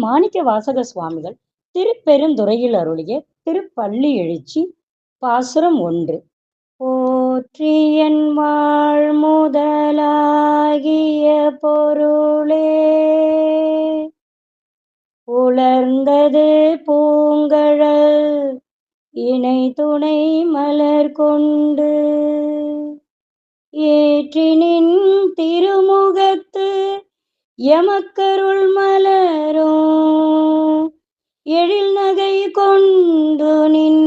மாணிக்க வாசக சுவாமிகள் திருப்பெருந்துறையில் அருளிய திருப்பள்ளி எழுச்சி பாசுரம் 1. போற்றியன் வாழ் முதலாகிய பொருளே, உலர்ந்தது பூங்கழல் இணை துணை மலர் கொண்டு, ஏற்றினின் திருமுகத்து எமக்கருள் மலரும் எழில் நகை கொண்டு நின்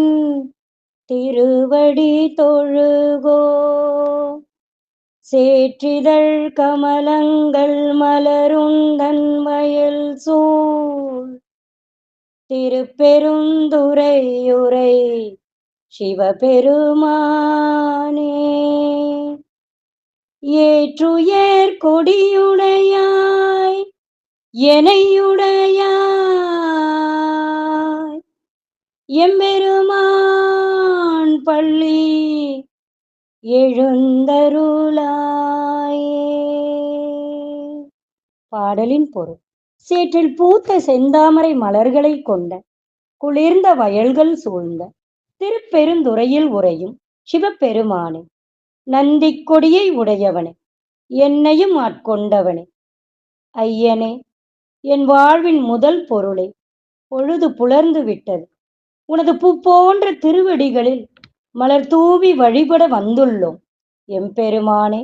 திருவடி தொழுகோ. சேற்றிதழ் கமலங்கள் மலருந்தன் வயல் சூழ் திருப்பெருந்துறையுரை சிவபெருமானே, ஏற்றுயர் கொடியுடையாய் எனையுடையாய் எம்பெருமான் பள்ளி எழுந்தருளாயே. பாடலின் பொருள். சேற்றில் பூத்த செந்தாமரை மலர்களை கொண்ட குளிர்ந்த வயல்கள் சூழ்ந்த திருப்பெருந்துறையில் உறையும் சிவபெருமானே, நந்திக் கொடியை உடையவனே, என்னையும் ஆட்கொண்டவனே, ஐயனே, என் வாழ்வின் முதல் பொருளே, பொழுது புலர்ந்து விட்டது. உனது பூ போன்ற திருவடிகளில் மலர் தூவி வழிபட வந்துள்ளோம். எம்பெருமானே,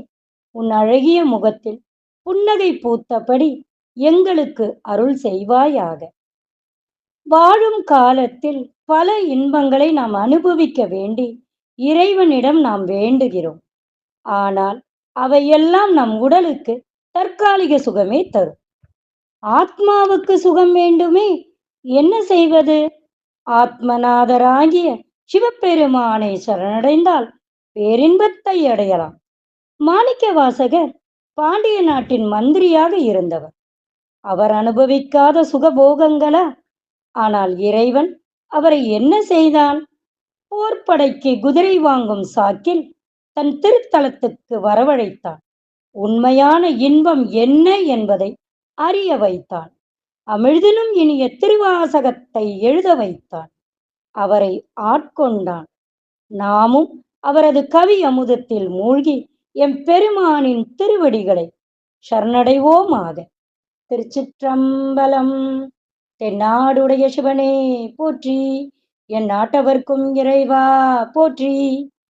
உன் அழகிய முகத்தில் புன்னகை பூத்தபடி எங்களுக்கு அருள் செய்வாயாக. வாழும் காலத்தில் பல இன்பங்களை நாம் அனுபவிக்க வேண்டி இறைவனிடம் நாம் வேண்டுகிறோம். ஆனால் அவையெல்லாம் நம் உடலுக்கு தற்காலிக சுகமே தரும். ஆத்மாவுக்கு சுகம் வேண்டுமே, என்ன செய்வது? ஆத்மநாதராகிய சிவபெருமானை சரணடைந்தால் பேரின்பத்தை அடையலாம். மாணிக்க வாசகர் பாண்டிய நாட்டின் மந்திரியாக இருந்தவர். அவர் அனுபவிக்காத சுகபோகங்களா? ஆனால் இறைவன் அவரை என்ன செய்தான்? போர்ப்படைக்கு குதிரை வாங்கும் சாக்கில் தன் திருத்தலத்துக்கு வரவழைத்தான். உண்மையான இன்பம் என்ன என்பதை அறிய வைத்தான். அமிழ்திலும் இனிய திருவாசகத்தை எழுத வைத்தான். அவரை ஆட்கொண்டான். நாமும் அவரது கவி அமுதத்தில் மூழ்கி எம் பெருமானின் திருவடிகளை சரணடைவோமாக. திருச்சிற்றம்பலம். தென்னாடுடைய சிவனே போற்றி, என் நாட்டவர்க்கும் இறைவா போற்றி.